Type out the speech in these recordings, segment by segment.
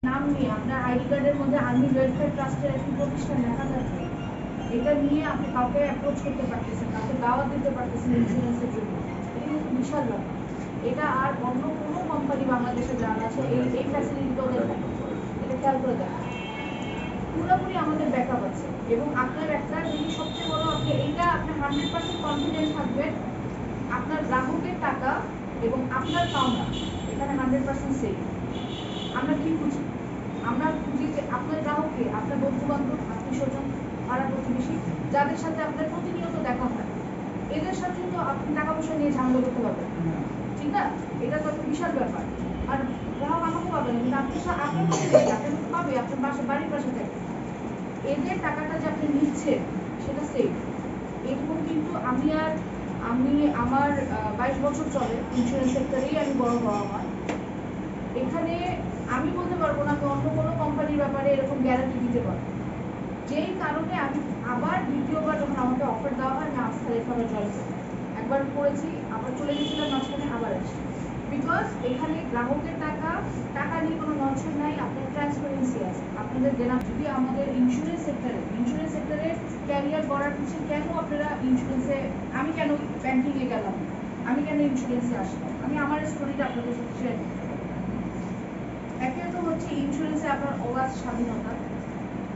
নাম নিয়ে আপনার আইডি কার্ডের মধ্যে আর্মি ওয়েলফেয়ার ট্রাস্টের একটি প্রতিষ্ঠান লেখা থাকবে, এটা নিয়ে আপনি কাউকে অ্যাপ্রোচ করতে পারতেছেন, কাউকে দাওয়াত দিতে পারতেছেন ইন্স্যুরেন্সের জন্য। এটা কিন্তু বিশাল ব্যাপার। এটা আর অন্য কোনো কোম্পানি বাংলাদেশে যারা আছে এই ফ্যাসিলিটিটা ওদের নেই। এটা খেয়াল করে দেখেন, পুরোপুরি আমাদের ব্যাকআপ আছে। এবং আপনার একটা জিনিস সবচেয়ে বড়, আপনি এইটা আপনি 100% কনফিডেন্ট থাকবেন আপনার গ্রাহকের টাকা এবং আপনার পাওনা এখানে 100% সেফ। আমরা কি বুঝি? আমরা খুঁজি যে আপনার গ্রাহককে, আপনার বন্ধু বান্ধব, আত্মীয় স্বজন, পাড়া প্রতিবেশী যাদের সাথে আপনার প্রতিনিয়ত দেখা হয়, এদের সাথে তো আপনি টাকা পয়সা নিয়ে ঝামেলা করতে পারবেন, ঠিক না? এটা তো একটা বিশাল ব্যাপার। আর গ্রাহক আমাকে পাবেন, কিন্তু আপনার প্রতিবেশী আপনাকে পাবে আপনার বাড়ির পাশে থেকে। এদের টাকাটা যে আপনি নিচ্ছেন সেটা সেফ। এরকম কিন্তু আমি আমার 22 বছর চলে ইন্স্যুরেন্স সেক্টরেই আমি বড় হওয়া আমার। এখানে আমি বলতে পারবো না আমি অন্য কোনো কোম্পানির ব্যাপারে এরকম গ্যারান্টি দিতে পারবো। যেই কারণে আমি আবার দ্বিতীয়বার যখন আমাকে অফার দেওয়া হয়, আমি আস্থা রেখে আবার জয়েন করি। একবার করেছি, আবার চলে গেছিলাম, মাঝখানে আবার আসছি। বিকজ এখানে গ্রাহকের টাকা নিয়ে কোনো নড়ছড় নাই, আপনার ট্রান্সপারেন্সি আছে, আপনাদের দেনা। যদি আমাদের ইন্স্যুরেন্স সেক্টরে ক্যারিয়ার করার পিছনে কেন আপনারা ইন্স্যুরেন্সে, আমি কেন ব্যাংকিংয়ে গেলাম, আমি কেন ইন্স্যুরেন্সে আসলাম, আমি আমার স্টোরিটা আপনাদের সাথে শেয়ার করতে পারি। একে তো হচ্ছে ইন্স্যুরেন্সে আপনার অগাধ স্বাধীনতা।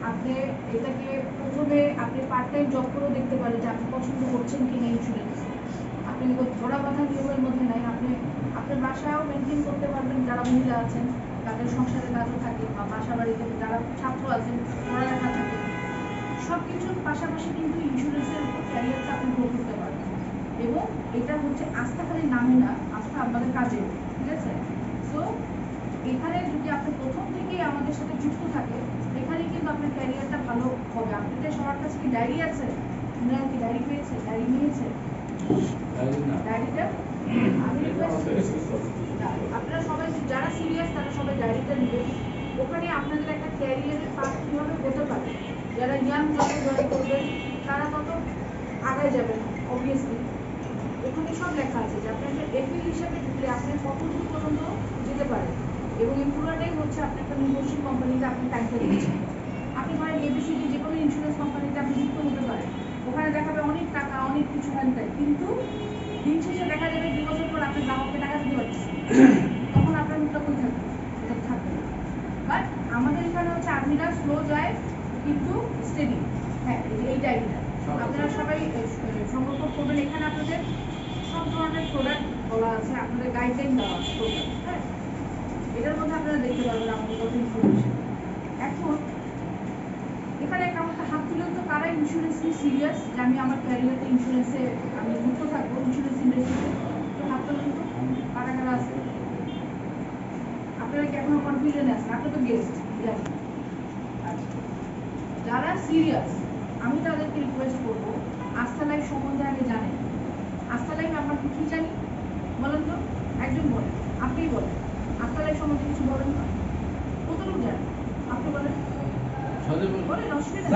আপনি এটাকে প্রথমে আপনি পার্ট টাইম জব করেও দেখতে পারেন যে আপনি পছন্দ করছেন কিনা ইন্স্যুরেন্স। আপনি ধরা বাঁধা নিয়মের মধ্যে নাই, আপনি আপনার বাসায়ও মেনটেন করতে পারবেন। যারা মহিলা আছেন তাদের সংসারের কাজও থাকে, বা বাসা বাড়িতে যারা ছাত্র আছেন পড়ালেখা থাকে, সব কিছুর পাশাপাশি কিন্তু ইন্স্যুরেন্সের উপর ক্যারিয়ারটা আপনি গ্রো করতে পারবেন। এবং এটা হচ্ছে আস্থা খালি নামে না, আস্থা আমাদের কাজে, ঠিক আছে? সো এখানে যদি আপনি প্রথম থেকেই আমাদের সাথে যুক্ত থাকে, এখানে কিন্তু আপনার ক্যারিয়ারটা ভালো হবে। আপনাদের সবার কাছে কি ডায়েরি আছে? আপনারা কি ডায়েরি পেয়েছে, ডায়েরি নিয়েছে? ডায়েরিটা আমি আপনারা সবাই যারা সিরিয়াস তারা সবাই ডায়েরিটা নেবেন। ওখানে আপনাদের একটা ক্যারিয়ারের পাথ কীভাবে হতে পারে, যারা ইয়াং জবে জয়েন করবেন তারা তত আগায় যাবেন অবভিয়াসলি। ওখানে সব লেখা আছে যে আপনি একটা এফিল হিসাবে ঢুকলে আপনি কতদূর পর্যন্ত যেতে পারেন। এবং এই পুরোটাই হচ্ছে আপনি একটা নির্ভরশীল কোম্পানিতে আপনি টাইমটা দিচ্ছেন। আপনি ধরেন এবিসিডি যে কোনো ইন্স্যুরেন্স কোম্পানিতে আপনি যুক্ত হতে পারেন, ওখানে দেখাবে অনেক টাকা, অনেক কিছু হ্যান্ডাই, কিন্তু দিন শেষে দেখা যাবে 2 বছর পর আপনি গ্রাহককে টাকা দিতে পারছেন, তখন আপনার মুখটা কই থাকবে? এটা থাকবে না। বাট আমাদের এখানে হচ্ছে আর্মিরা স্লো যায় কিন্তু স্টেডি। হ্যাঁ, এই ডায়েরিটা আপনারা সবাই সংরক্ষণ করবেন। এখানে আপনাদের সব ধরনের প্রোডাক্ট বলা আছে, আপনাদের গাইডলাইন দেওয়া আছে টোটাল। হ্যাঁ, এটার মধ্যে আপনারা দেখতে পারবেন আমাদের কত ইনফরমেশন। এখন এখানে আমাকে হাত তুলেন তো কারা ইন্স্যুরেন্স নিয়ে সিরিয়াস, যে আমি আমার ক্যারিয়ারতে ইন্স্যুরেন্সে আমি যুক্ত থাকবো, ইন্স্যুরেন্স ইন্ডাস্ট্রিতে। তো হাত তুলেন তো কারা কারা আছে। আপনারা কি এখনো কনফিউশনে আছেন? আপনি তো গেস্ট জানেন। আচ্ছা, যারা সিরিয়াস আমি তাদেরকে রিকোয়েস্ট করবো আস্থা লাইফ সম্বন্ধে আগে জানেন। আস্থা লাইফ আমরা কি জানি বলেন তো? একজন বলেন, আপনিই বলেন আস্থা লাইফ সম্বন্ধে কিছু বলেন না, কতটুকু জানেন আপনি বলেন? বলেন, অসুবিধা